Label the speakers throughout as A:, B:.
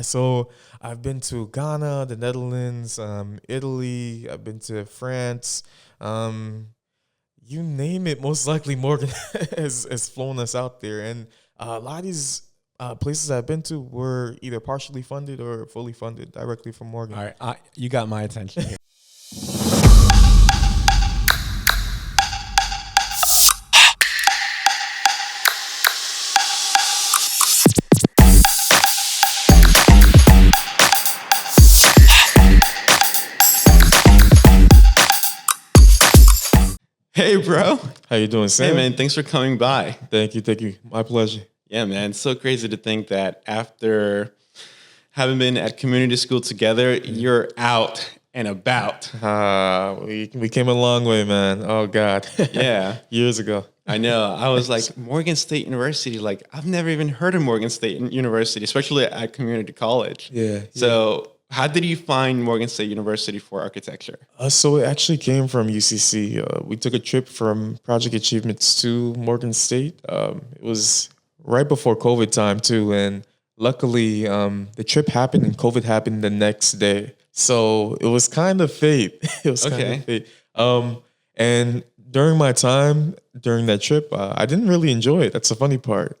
A: Yeah, so I've been to Ghana, the Netherlands, Italy. I've been to France. Um, you name it. Most likely, Morgan has flown us out there, and a lot of these places I've been to were either partially funded or fully funded directly from
B: All
A: Morgan.
B: right, you got my attention here. Hey, bro.
A: How you doing, Sam?
B: Hey, man. Thanks for coming by.
A: Thank you, thank you. My pleasure.
B: Yeah, man. It's so crazy to think that after having been at community school together, you're out and about.
A: We came a long way, man. Oh God,
B: Yeah,
A: years ago.
B: I know. I was like, Morgan State University. Like, I've never even heard of Morgan State University, especially at community college.
A: Yeah.
B: So, how did you find Morgan State University for architecture?
A: So it actually came from UCC. We took a trip from Project Achievements to Morgan State. It was right before COVID time too, and luckily the trip happened and COVID happened the next day. So it was kind of fate. It was kind
B: Okay.
A: of fate. And during my time during that trip, I didn't really enjoy it. That's the funny part.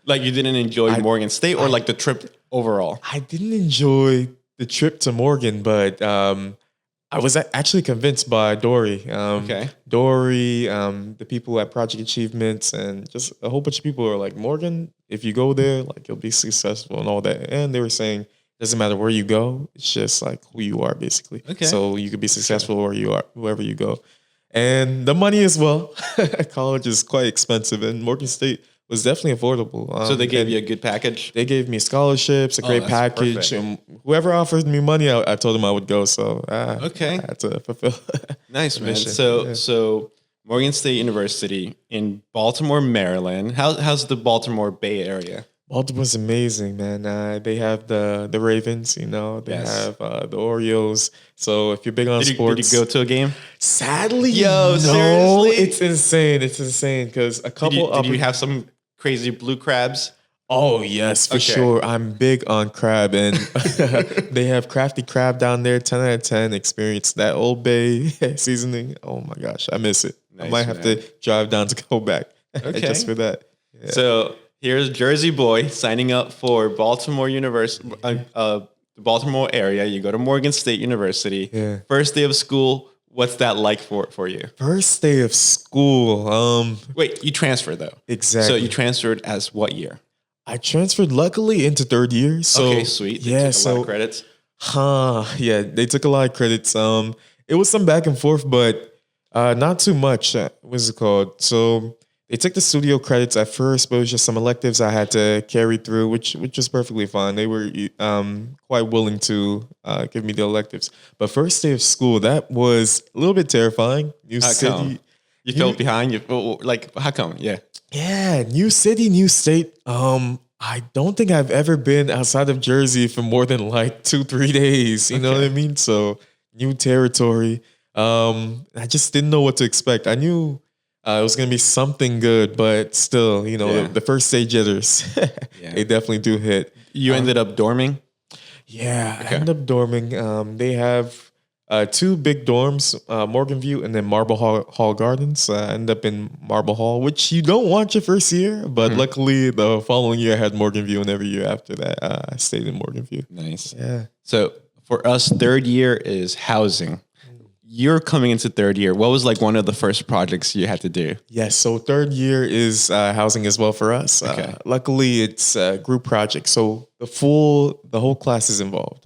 B: Like, you didn't enjoy Morgan State, or like the trip overall?
A: I didn't enjoy the trip to Morgan, but I was actually convinced by Dory.
B: Okay.
A: Dory, the people at Project Achievements, and just a whole bunch of people are like, Morgan, if you go there, like you'll be successful and all that. And they were saying, doesn't matter where you go, it's just like who you are, basically.
B: Okay.
A: So you could be successful where you are, whoever you go. And the money as well. College is quite expensive, and Morgan State was definitely affordable.
B: So they gave
A: and
B: you a good package?
A: They gave me scholarships, a great
B: that's
A: package,
B: perfect.
A: and whoever offered me money, I told them I would go. So
B: Okay.
A: I had to fulfill.
B: Nice, man.
A: mission.
B: So,
A: Yeah.
B: so Morgan State University in Baltimore, Maryland. How's the Baltimore Bay Area?
A: Baltimore's amazing, man. They have the Ravens, you know. They
B: Yes.
A: have the Orioles. So if you're big on
B: Did
A: sports,
B: you go to a game?
A: sadly,
B: Yo,
A: no,
B: seriously?
A: it's insane. It's insane because a couple.
B: Did you have some crazy blue crabs?
A: Oh yes, for
B: Okay.
A: sure. I'm big on crab, and they have crafty crab down there. 10 out of 10. Experience that Old Bay seasoning. Oh my gosh, I miss it. I
B: Nice,
A: might have
B: man.
A: to drive down to go back
B: Okay.
A: just for that. Yeah.
B: So here's Jersey boy signing up for Baltimore University, the Baltimore area. You go to Morgan State University.
A: Yeah.
B: First day of school. What's that like for you?
A: First day of school.
B: Wait, you transferred though.
A: Exactly.
B: So you transferred as what year?
A: I transferred luckily into third year. So
B: Okay, sweet. They
A: Yeah.
B: took a lot of credits.
A: Yeah, they took a lot of credits. It was some back and forth, but not too much. What's it called? So they took the studio credits at first, but it was just some electives I had to carry through, which was perfectly fine. They were quite willing to give me the electives. But first day of school, that was a little bit terrifying. New
B: How
A: city.
B: come? You felt behind. Like, how come? Yeah.
A: Yeah, new city, new state. I don't think I've ever been outside of Jersey for more than like 2-3 days. You know what I mean? So new territory. I just didn't know what to expect. I knew it was gonna be something good, but still, you know,
B: Yeah.
A: the first day jitters,
B: Yeah.
A: they definitely do hit.
B: You ended up dorming.
A: Yeah,
B: Okay.
A: I ended up dorming. They have two big dorms, Morgan View and then Marble Hall Gardens. I ended up in Marble Hall, which you don't want your first year, but luckily the following year I had Morgan View, and every year after that I stayed in Morgan View.
B: Nice.
A: Yeah.
B: So for us, third year is housing. You're coming into third year. What was like one of the first projects you had to do?
A: Yes, so third year is housing as well for us.
B: Okay.
A: Luckily, it's a group project, so the whole class is involved.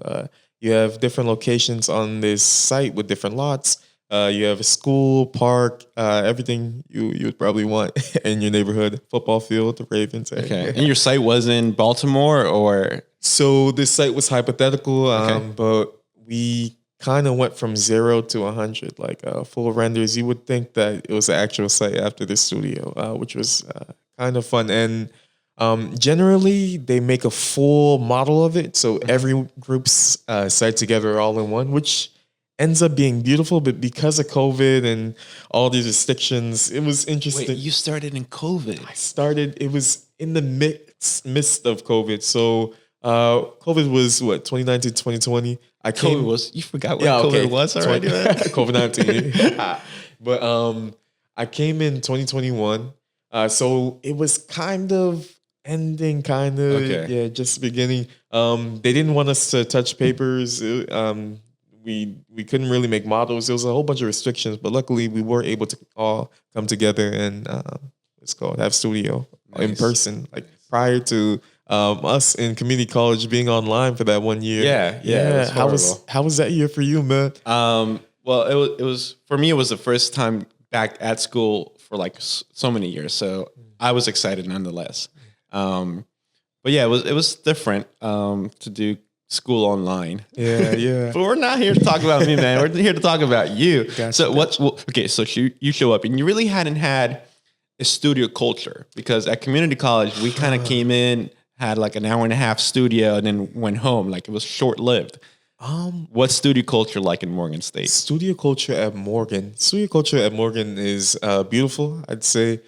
A: You have different locations on this site with different lots. You have a school, park, everything you would probably want in your neighborhood. Football field, the Ravens.
B: Okay. And your site was in Baltimore, or?
A: So this site was hypothetical,
B: Okay.
A: but we kind of went from 0 to 100, like full renders. You would think that it was an actual site after the studio, which was kind of fun. And generally, they make a full model of it. So every group's site together all in one, which ends up being beautiful. But because of COVID and all these restrictions, it was interesting.
B: Wait, you started in COVID.
A: It was in the midst of COVID. So COVID was what, 2019, 2020.
B: You forgot what COVID was already, man?
A: COVID-19. But I came in 2021. So it was kind of ending,
B: Okay.
A: yeah, just beginning. They didn't want us to touch papers. We couldn't really make models. There was a whole bunch of restrictions, but luckily we were able to all come together and it's called have studio in
B: Nice.
A: person. Like prior to us in community college being online for that 1 year.
B: Yeah, it was
A: How was that year for you, man?
B: Well, it was for me. It was the first time back at school for like so many years, so I was excited nonetheless. But yeah, it was different to do school online.
A: Yeah.
B: But we're not here to talk about me, man. We're here to talk about you.
A: Gotcha,
B: So okay, so you show up and you really hadn't had a studio culture because at community college we kind of came in, had like an hour and a half studio, and then went home. Like it was short lived. What's studio culture like in Morgan State?
A: Studio culture at Morgan. Studio culture at Morgan is beautiful, I'd say.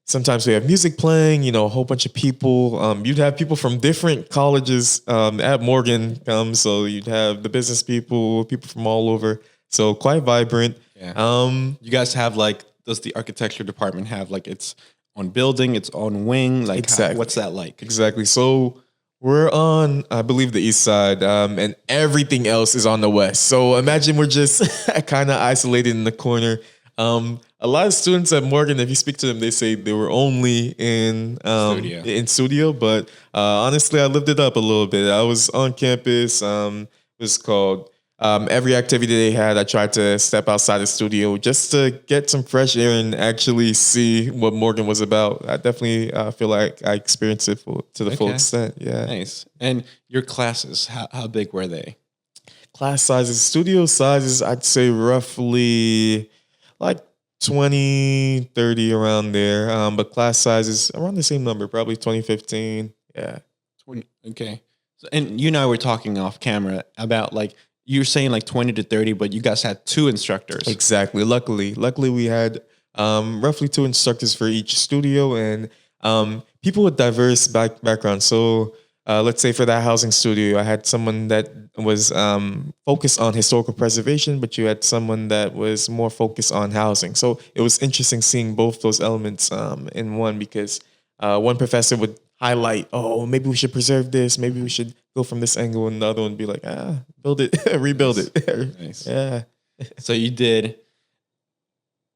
A: Sometimes we have music playing, a whole bunch of people. You'd have people from different colleges at Morgan come. So you'd have the business people from all over. So quite vibrant.
B: Yeah. You guys have like, does the architecture department have like its own building, its own wing? Like,
A: Exactly.
B: what's that like?
A: Exactly. So we're on, I believe, the east side, and everything else is on the west. So imagine we're just kind of isolated in the corner. A lot of students at Morgan, if you speak to them, they say they were only in studio. But honestly, I lived it up a little bit. I was on campus. It was called every activity they had. I tried to step outside the studio just to get some fresh air and actually see what Morgan was about. I definitely feel like I experienced it to the full extent. Yeah.
B: Nice. And your classes, how big were they?
A: Class sizes, studio sizes, I'd say roughly like 20, 30 around there. But class sizes around the same number, probably 2015. Yeah.
B: 20. Okay. So, and you and I were talking off camera about like, you're saying like 20 to 30, but you guys had 2 instructors.
A: Exactly. Luckily we had roughly 2 instructors for each studio and people with diverse backgrounds. So let's say for that housing studio, I had someone that was focused on historical preservation, but you had someone that was more focused on housing. So it was interesting seeing both those elements in one because one professor would highlight, oh, maybe we should preserve this, maybe we should go from this angle, and the other one would be like, build it, rebuild it.
B: Nice.
A: Yeah.
B: So you did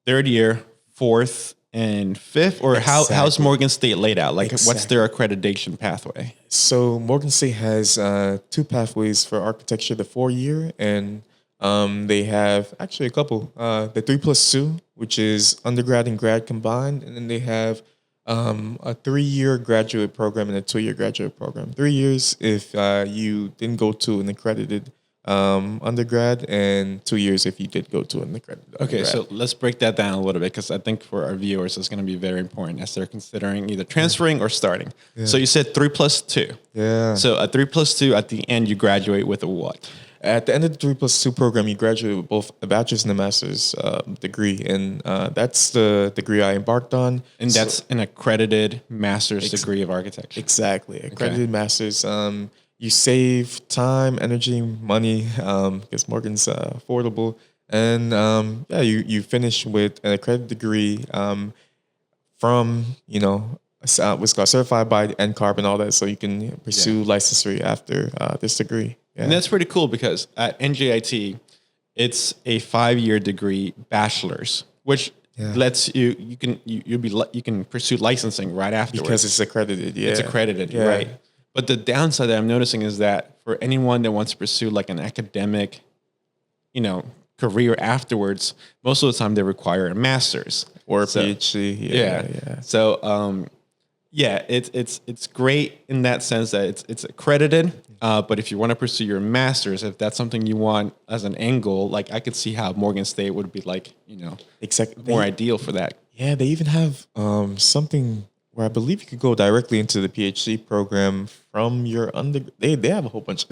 B: third year, fourth, and fifth, or how's Morgan State laid out? Like, what's their accreditation pathway?
A: So Morgan State has 2 pathways for architecture: the 4-year, and they have actually a couple. The 3+2, which is undergrad and grad combined, and then they have a 3-year graduate program and a 2-year graduate program. 3 years if you didn't go to an accredited undergrad, and 2 years if you did go to an accredited
B: Okay,
A: undergrad.
B: so let's break that down a little bit because I think for our viewers it's going to be very important as they're considering either transferring or starting. So you said 3+2.
A: Yeah.
B: So a 3+2 at the end you graduate with a what?
A: At the end of the 3+2 program, you graduate with both a bachelor's and a master's degree, and that's the degree I embarked on.
B: And that's an accredited master's degree of architecture.
A: Exactly, accredited master's. You save time, energy, money because Morgan's affordable, and you finish with an accredited degree from what's called certified by NCARB and all that, so you can pursue licensure after this degree. Yeah.
B: And that's pretty cool because at NJIT, it's a 5-year degree bachelor's, which lets you can pursue licensing right afterwards
A: because it's accredited. Yeah,
B: it's accredited, right? But the downside that I'm noticing is that for anyone that wants to pursue like an academic, career afterwards, most of the time they require a master's
A: or a PhD. Yeah.
B: So it's great in that sense that it's accredited. But if you want to pursue your master's, if that's something you want as an end goal, like I could see how Morgan State would be like,
A: exactly
B: more ideal for that.
A: Yeah, they even have something where I believe you could go directly into the PhD program from your They have a whole bunch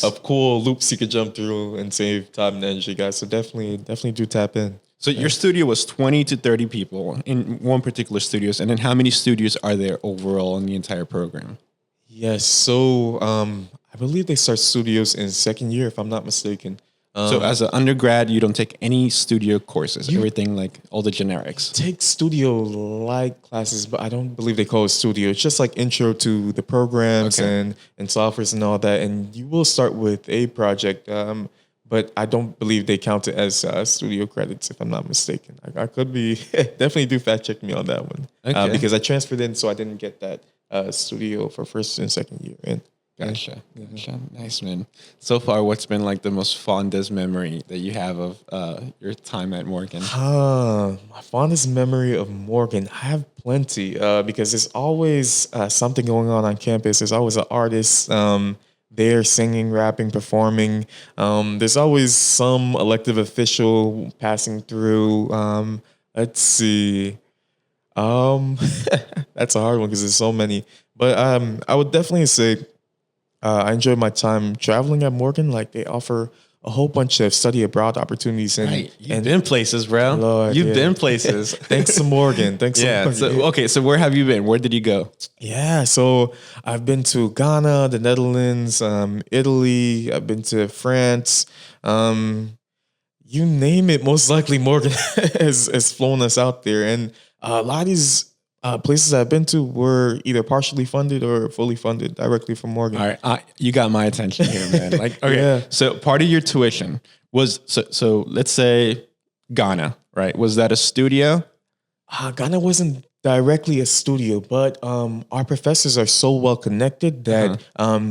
A: of cool loops you could jump through and save time and energy, guys. So definitely do tap in.
B: So your studio was 20 to 30 people in one particular studios, and then how many studios are there overall in the entire program?
A: Yes. So I believe they start studios in second year, if I'm not mistaken.
B: So as an undergrad, you don't take any studio courses, everything like all the generics.
A: Take studio like classes, but I don't believe they call it studio. It's just like intro to the programs
B: Okay.
A: and softwares and all that. And you will start with a project, but I don't believe they count it as studio credits, if I'm not mistaken. I could be definitely do fact check me on that one,
B: Okay.
A: because I transferred in, so I didn't get that studio for first and second year. And
B: Gotcha. Gotcha. Nice, man. So far, what's been like the most fondest memory that you have of your time at Morgan?
A: My fondest memory of Morgan, I have plenty because there's always something going on campus. There's always an artist there singing, rapping, performing. There's always some elective official passing through. Let's see. Um, that's a hard one because there's so many. But I would definitely say I enjoyed my time traveling at Morgan. Like they offer a whole bunch of study abroad opportunities, and
B: Right. You've been places, bro.
A: Lord,
B: You've
A: yeah.
B: been places.
A: Thanks to Morgan. Thanks to
B: Yeah.
A: Morgan.
B: So okay. So where have you been? Where did you go?
A: Yeah, so I've been to Ghana, the Netherlands, Italy. I've been to France. You name it. Most likely, Morgan has flown us out there, and a lot of these places I've been to were either partially funded or fully funded directly from Morgan.
B: All right. You got my attention here, man. Like, okay.
A: Yeah.
B: So part of your tuition was so let's say Ghana, right? Was that a studio?
A: Ghana wasn't directly a studio, but our professors are so well connected that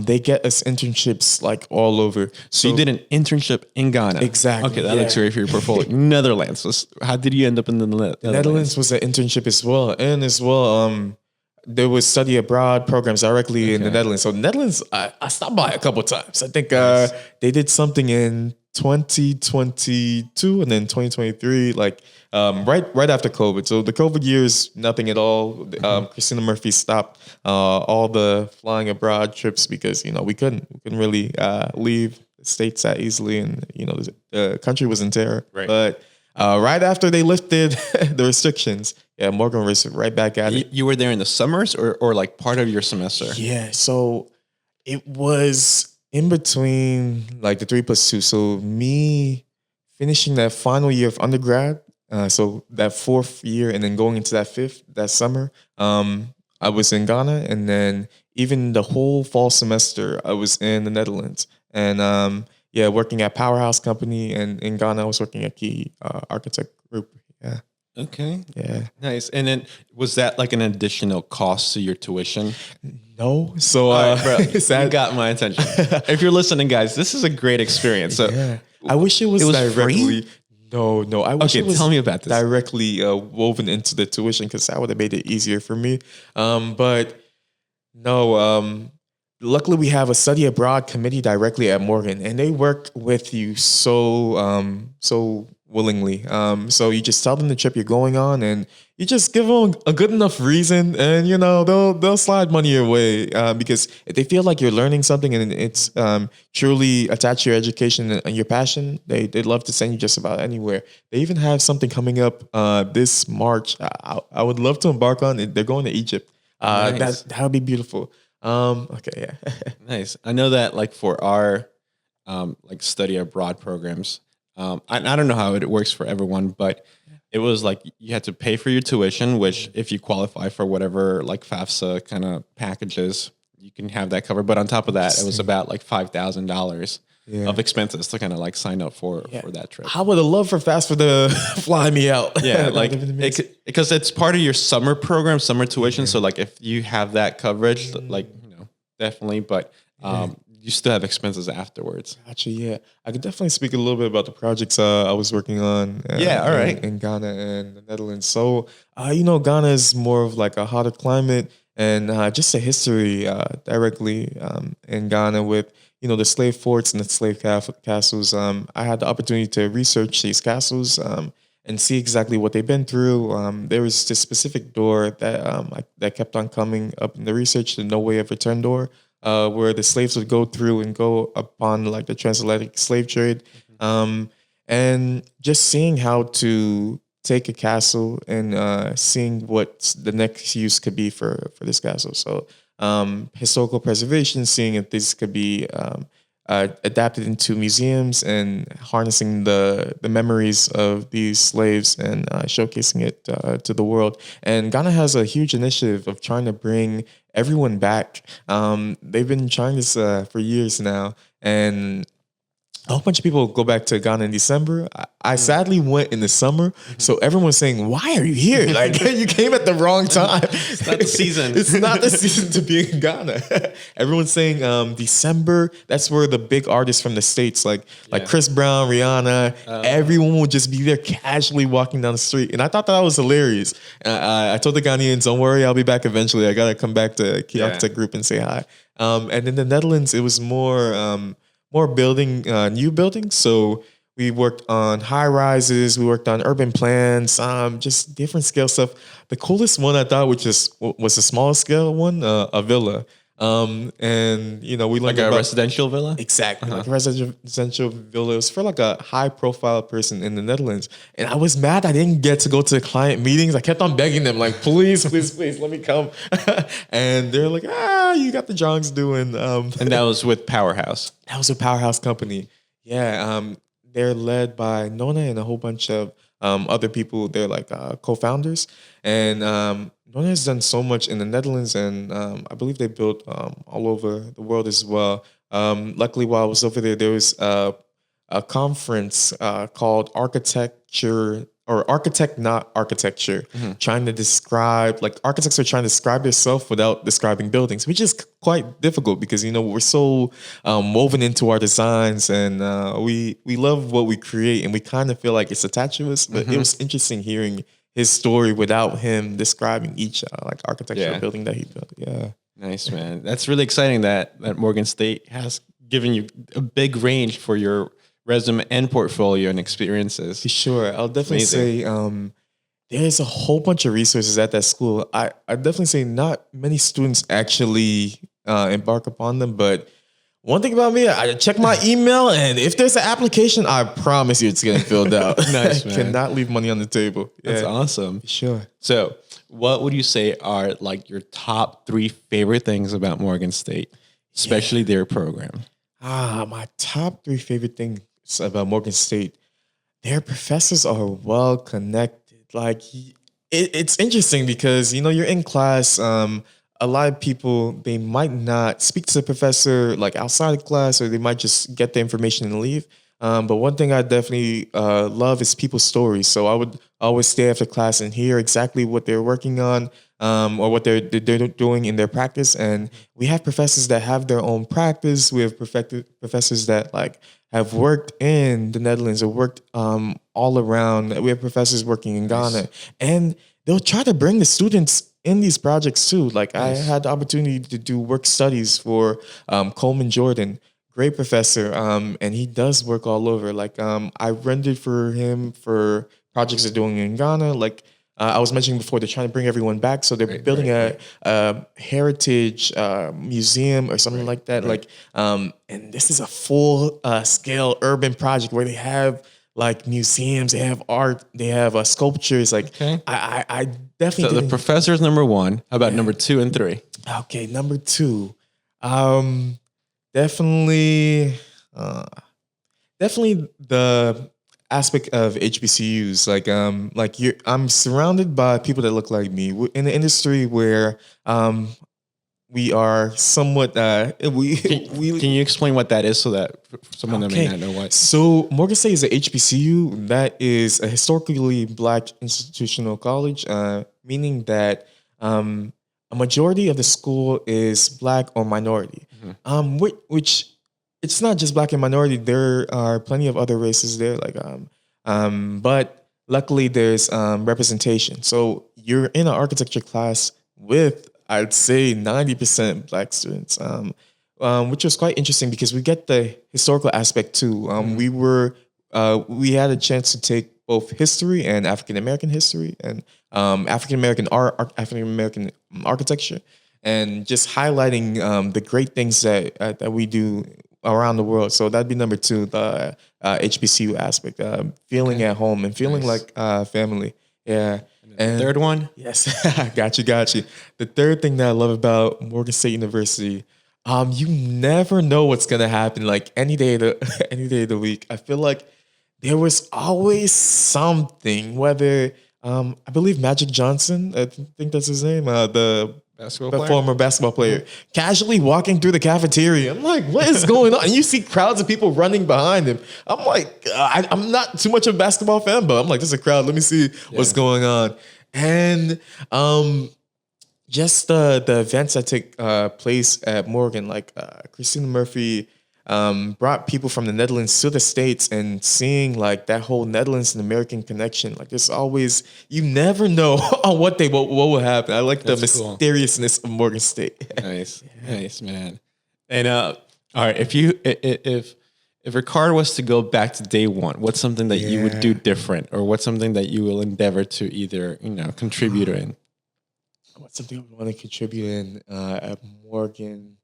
A: they get us internships like all over.
B: So you did an internship in Ghana.
A: Exactly,
B: Okay, that
A: yeah.
B: looks great for your portfolio. Netherlands. How did you end up in the
A: Netherlands was an internship as well, and as well, there was study abroad programs directly in the Netherlands. So the Netherlands, I stopped by a couple times. I think they did something in 2022 and then 2023, like right after COVID. So the COVID years, nothing at all. Christina Murphy stopped all the flying abroad trips because we couldn't really leave the states that easily, and the country was in terror.
B: Right.
A: But right after they lifted the restrictions, yeah, Morgan was right back at it.
B: You were there in the summers or like part of your semester?
A: Yeah, so it was in between like the 3+2. So me finishing that final year of undergrad, so that fourth year, and then going into that fifth, that summer, I was in Ghana, and then even the whole fall semester, I was in the Netherlands, and yeah, working at Powerhouse Company, and in Ghana, I was working at Key Architect Group. Yeah.
B: Okay.
A: Yeah.
B: Nice. And then was that like an additional cost to your tuition?
A: No. So,
B: All right, bro,
A: sad.
B: you got my attention. If you're listening, guys, this is a great experience. So
A: Yeah. I wish it was directly.
B: free?
A: No. I wish
B: Okay,
A: it was
B: tell me about this.
A: directly woven into the tuition, because that would have made it easier for me. But no. Luckily, we have a study abroad committee directly at Morgan, and they work with you so willingly. So you just tell them the trip you're going on, and you just give them a good enough reason, and they'll slide money your way, because if they feel like you're learning something and it's truly attached to your education and your passion, they'd love to send you just about anywhere. They even have something coming up this March. I would love to embark on it. They're going to Egypt.
B: Nice.
A: That would be beautiful. Okay, yeah.
B: Nice. I know that like for our like study abroad programs, I don't know how it works for everyone, but it was like you had to pay for your tuition, which if you qualify for whatever like FAFSA kind of packages, you can have that covered. But on top of that, it was about like $5,000 of expenses to kind of like sign up for that trip.
A: I would have loved for FAFSA to fly me out.
B: Yeah,
A: That
B: like
A: would've been amazing.
B: because it's part of your summer program, summer tuition. So like if you have that coverage, like definitely. But you still have expenses afterwards.
A: Gotcha. Yeah, I could definitely speak a little bit about the projects I was working on.
B: Yeah, all right.
A: In Ghana and the Netherlands. So, Ghana is more of like a hotter climate, and just a history directly in Ghana with the slave forts and the slave castles. I had the opportunity to research these castles and see exactly what they've been through. There was this specific door that kept on coming up in the research, the No Way of Return door, where the slaves would go through and go upon like the transatlantic slave trade, and just seeing how to take a castle and seeing what the next use could be for this castle. So historical preservation, seeing if this could be adapted into museums and harnessing the memories of these slaves and showcasing it to the world. And Ghana has a huge initiative of trying to bring everyone back. They've been trying this for years now, and a whole bunch of people go back to Ghana in December. I sadly went in the summer, so everyone's saying, "Why are you here? Like you came at the wrong time.
B: It's not the season.
A: It's not the season to be in Ghana." Everyone's saying December. That's where the big artists from the States, like Chris Brown, Rihanna, everyone will just be there casually walking down the street, and I thought that was hilarious. I told the Ghanaians, "Don't worry, I'll be back eventually. I gotta come back to Key Architect Group and say hi." And in the Netherlands, it was more building new buildings. So we worked on high rises, we worked on urban plans, just different scale stuff. The coolest one I thought, which was the smallest scale one, a villa. And we learned
B: Like a residential villa?
A: Exactly, like a residential villa. It was for like a high profile person in the Netherlands, and I was mad I didn't get to go to the client meetings. I kept on begging them, like, please, please, please, let me come. And they're like, you got the drawings doing.
B: And that was with Powerhouse.
A: That was a Powerhouse company. Yeah, they're led by Nona and a whole bunch of other people. They're like co-founders, and Nona has done so much in the Netherlands, and I believe they built all over the world as well. Luckily, while I was over there, there was a conference called Architecture or Architect Not Architecture, trying to describe, like architects are trying to describe themselves without describing buildings, which is quite difficult because we're so woven into our designs, and we love what we create, and we kind of feel like it's attached to us. But it was interesting hearing his story without him describing each like architectural building that he built. Yeah.
B: Nice, man. That's really exciting that Morgan State has given you a big range for your resume and portfolio and experiences.
A: For sure. I'll definitely say there's a whole bunch of resources at that school. I definitely say not many students actually embark upon them, but one thing about me, I check my email, and if there's an application, I promise you it's getting filled out.
B: Nice, man.
A: Cannot leave money on the table.
B: That's awesome.
A: Sure.
B: So what would you say are like your top 3 favorite things about Morgan State, especially their program?
A: My top 3 favorite things about Morgan State, their professors are well connected. Like it's interesting because you're in class. A lot of people, they might not speak to the professor like outside of class, or they might just get the information and leave. But one thing I definitely love is people's stories. So I would always stay after class and hear exactly what they're working on, or what they're doing in their practice. And we have professors that have their own practice. We have professors that like have worked in the Netherlands or worked all around. We have professors working in Ghana, and they'll try to bring the students in these projects too. Like I had the opportunity to do work studies for Coleman Jordan, great professor, and he does work all over. Like I rendered for him for projects they're doing in Ghana. Like I was mentioning before, they're trying to bring everyone back, so they're building a heritage museum or something like that. Like and this is a full scale urban project where they have like museums, they have art, they have sculptures. Like I definitely.
B: So the professor's number 1. How about number 2 and 3?
A: Okay, number 2, definitely the aspect of HBCUs. I'm surrounded by people that look like me. We're in the industry where we are somewhat
B: Can you explain what that is so that someone that may not know what?
A: So Morgan State is a HBCU that is a historically Black institutional college, meaning that a majority of the school is Black or minority. Which it's not just Black and minority. There are plenty of other races there, but luckily there's representation. So you're in an architecture class with, I'd say, 90% Black students, which was quite interesting because we get the historical aspect too. We had a chance to take both history and African American history and African American art, African American architecture, and just highlighting the great things that we do around the world. So that'd be number 2, the HBCU aspect, feeling at home and feeling like family. Yeah.
B: The third one?
A: Yes, got you. The third thing that I love about Morgan State University, you never know what's gonna happen. Like any day of the any day of the week, I feel like there was always something. Whether I believe Magic Johnson, I think that's his name,
B: Basketball
A: the
B: player?
A: former basketball player, casually walking through the cafeteria. I'm like, what is going on? And you see crowds of people running behind him. I'm like, I'm not too much of a basketball fan, but I'm like, there's a crowd. Let me see what's going on. And just the events that take place at Morgan, like Christina Murphy brought people from the Netherlands to the States, and seeing like that whole Netherlands and American connection. Like there's always, you never know on what will happen. I like
B: That's
A: the
B: cool.
A: mysteriousness of Morgan State.
B: Nice, man. And all right, if Ricard was to go back to day one, what's something that you would do different, or what's something that you will endeavor to either contribute in?
A: What's something I want to contribute in at Morgan?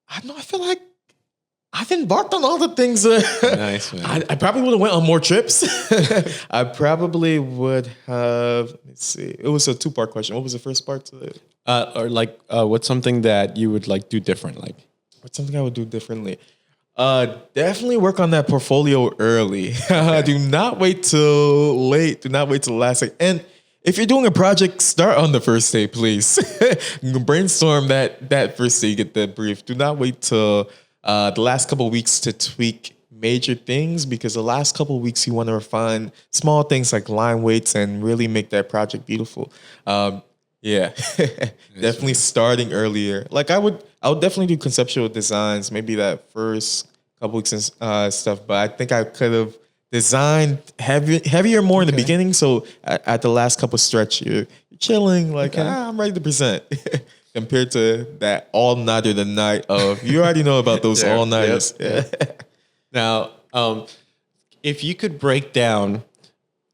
A: I don't know. I feel like I've embarked on all the things.
B: Nice, man.
A: I probably would have went on more trips. I probably would have. Let's see. It was a 2-part question. What was the first part to it?
B: Or like, what's something that you would like do different? Like,
A: What's something I would do differently? Definitely work on that portfolio early. Do not wait till late. Do not wait till the last second. And if you're doing a project, start on the first day, please. Brainstorm that first day you get the brief. Do not wait till the last couple of weeks to tweak major things, because the last couple of weeks you want to refine small things like line weights and really make that project beautiful. Definitely starting earlier. Like I would definitely do conceptual designs, maybe that first couple weeks and stuff. But I think I could have designed heavier more in the beginning. So at the last couple stretch, you're chilling, like I'm ready to present. Compared to that all-nighter the night of, you already know about those all-nighters.
B: Now, if you could break down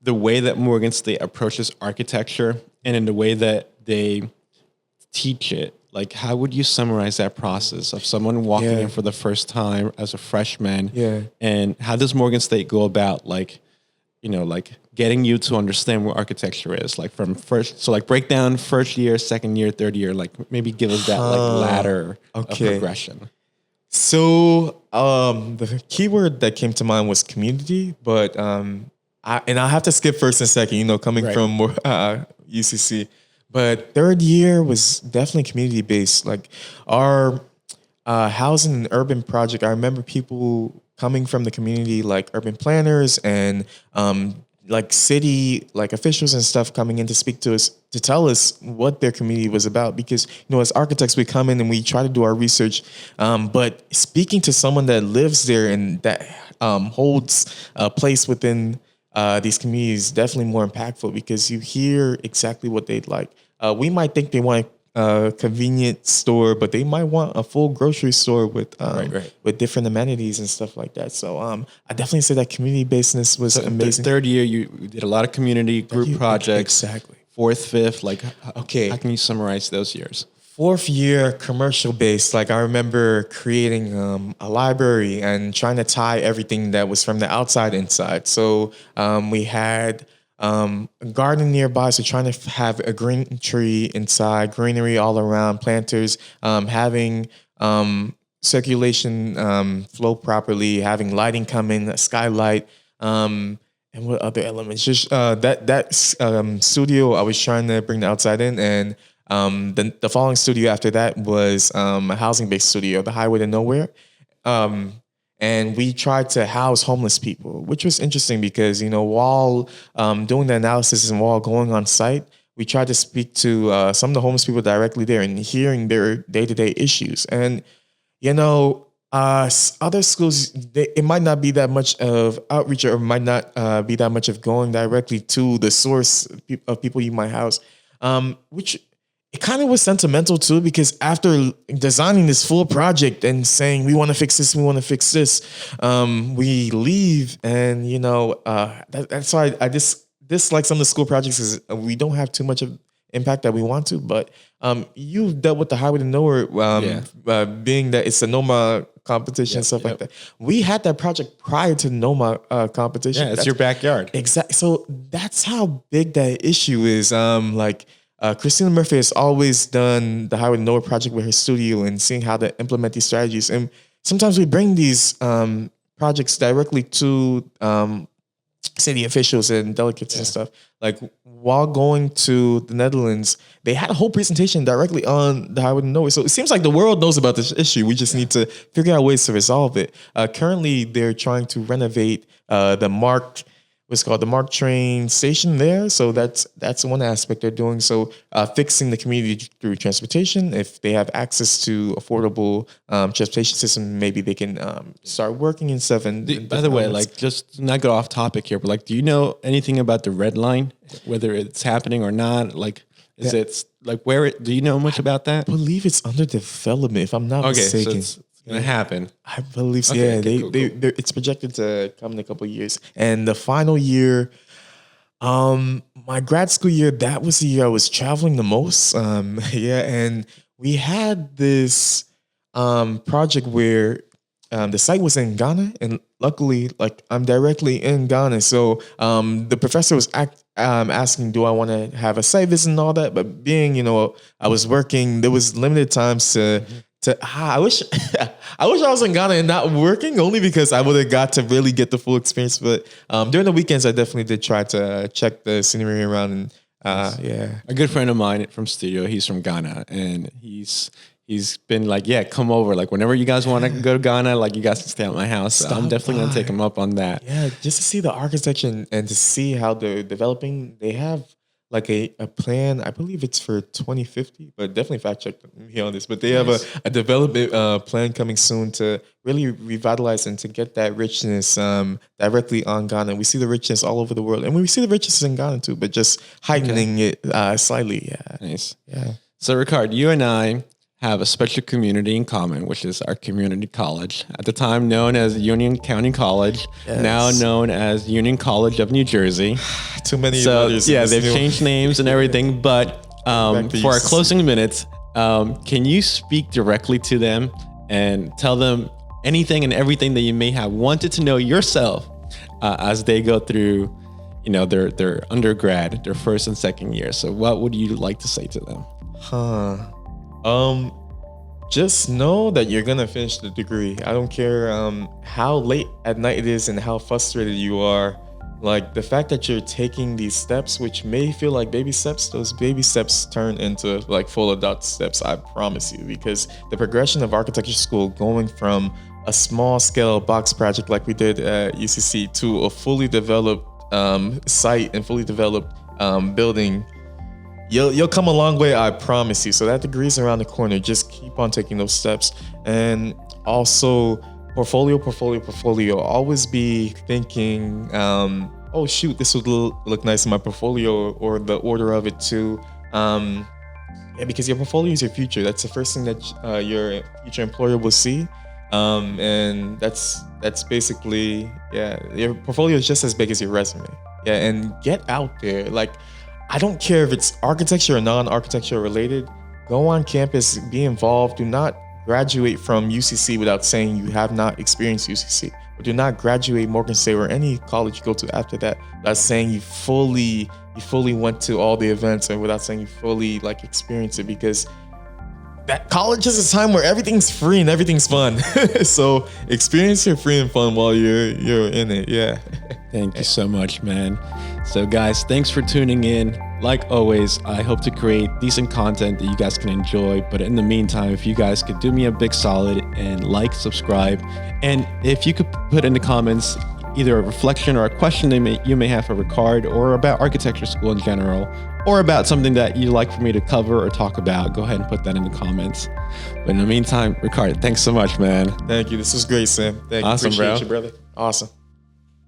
B: the way that Morgan State approaches architecture and in the way that they teach it, like how would you summarize that process of someone walking in for the first time as a freshman? And how does Morgan State go about like getting you to understand what architecture is, like from first, so like break down first year, second year, third year, like maybe give us that like ladder of progression.
A: So the keyword that came to mind was community, but I'll have to skip first and second, coming from UCC. But third year was definitely community based. Like our housing and urban project, I remember people coming from the community, like urban planners and like city officials and stuff, coming in to speak to us, to tell us what their community was about. Because as architects, we come in and we try to do our research, but speaking to someone that lives there and that holds a place within these communities is definitely more impactful, because you hear exactly what they'd like. We might think they want a convenient store, but they might want a full grocery store with with different amenities and stuff like that. So I definitely say that community basedness was amazing.
B: The third year, you did a lot of community group projects.
A: Exactly.
B: Fourth, fifth, like how can you summarize those years?
A: Fourth year, commercial based. Like I remember creating a library and trying to tie everything that was from the outside inside. So we had a garden nearby, so trying to have a green tree inside, greenery all around, planters, having circulation flow properly, having lighting come in, a skylight, and what other elements? Just that studio, I was trying to bring the outside in, and the following studio after that was a housing-based studio, the Highway to Nowhere. And we tried to house homeless people, which was interesting because, while doing the analysis and while going on site, we tried to speak to some of the homeless people directly there and hearing their day-to-day issues. And, other schools, it might not be that much of outreach, or might not be that much of going directly to the source of people you might house, which it kind of was sentimental too, because after designing this full project and saying, we want to fix this, we leave. And, that's why I dislike some of the school projects, is we don't have too much of impact that we want to. But you've dealt with the highway to nowhere, being that it's a NOMA competition and stuff like that. We had that project prior to NOMA competition.
B: Yeah, it's your backyard.
A: Exactly. So that's how big that issue is. Christina Murphy has always done the Highway to Nowhere project with her studio and seeing how to implement these strategies. And sometimes we bring these projects directly to city officials and delegates and stuff. Like while going to the Netherlands, they had a whole presentation directly on the Highway to Nowhere. So it seems like the world knows about this issue. We just need to figure out ways to resolve it. Currently, they're trying to renovate what's called the Mark train station there. So that's one aspect they're doing. So fixing the community through transportation. If they have access to affordable transportation system, maybe they can start working and stuff. And
B: by the way, like just not go off topic here, but like, do you know anything about the red line, whether it's happening or not? Like, it like do you know much about that?
A: I believe it's under development, if I'm not mistaken.
B: So it's gonna happen.
A: I believe so. Cool. It's projected to come in a couple of years. And the final year, my grad school year, that was the year I was traveling the most. And we had this project where the site was in Ghana, and luckily, like I'm directly in Ghana. So the professor was asking, do I want to have a site visit and all that? But being, I was working, there was limited times to. I wish I was in Ghana and not working, only because I would have got to really get the full experience. But during the weekends, I definitely did try to check the scenery around. And
B: a good friend of mine from studio, he's from Ghana, and he's been like, come over. Like whenever you guys want to go to Ghana, like you guys can stay at my house. So I'm definitely gonna take him up on that.
A: Yeah, just to see the architecture and to see how they're developing. They have like a plan, I believe it's for 2050, but definitely fact check me on this. But they have a development plan coming soon to really revitalize and to get that richness directly on Ghana. We see the richness all over the world, and we see the richness in Ghana too, but just heightening it slightly. Yeah,
B: nice.
A: Yeah.
B: So Ricard, you and I have a special community in common, which is our community college. At the time known as Union County College, now known as Union College of New Jersey.
A: Too many
B: letters. Yeah, they've changed names and everything. But for our closing minutes, can you speak directly to them and tell them anything and everything that you may have wanted to know yourself as they go through, their undergrad, their first and second year? So what would you like to say to them?
A: Just know that you're gonna finish the degree. I don't care how late at night it is and how frustrated you are. Like the fact that you're taking these steps, which may feel like baby steps, those baby steps turn into like full adult steps, I promise you, because the progression of architecture school going from a small scale box project like we did at UCC to a fully developed site and fully developed building, You'll come a long way, I promise you. So that degree's around the corner. Just keep on taking those steps. And also, portfolio. Always be thinking, oh shoot, this would look nice in my portfolio, or the order of it too. Because your portfolio is your future. That's the first thing that your future employer will see. And that's basically, your portfolio is just as big as your resume. Yeah, and get out there. Like, I don't care if it's architecture or non-architecture related. Go on campus, be involved. Do not graduate from UCC without saying you have not experienced UCC. Or do not graduate Morgan State or any college you go to after that without saying you fully went to all the events, or without saying you fully experienced it, because that college is a time where everything's free and everything's fun. So experience your free and fun while you're in it. Yeah.
B: Thank you so much, man. So guys, thanks for tuning in. Like always, I hope to create decent content that you guys can enjoy. But in the meantime, if you guys could do me a big solid and subscribe, and if you could put in the comments either a reflection or a question that you may have for Ricard, or about architecture school in general, or about something that you'd like for me to cover or talk about, go ahead and put that in the comments. But in the meantime, Ricard, thanks so much, man.
A: Thank you. This was great, Sam. Thank you.
B: Awesome,
A: Appreciate
B: bro.
A: you, brother. Awesome.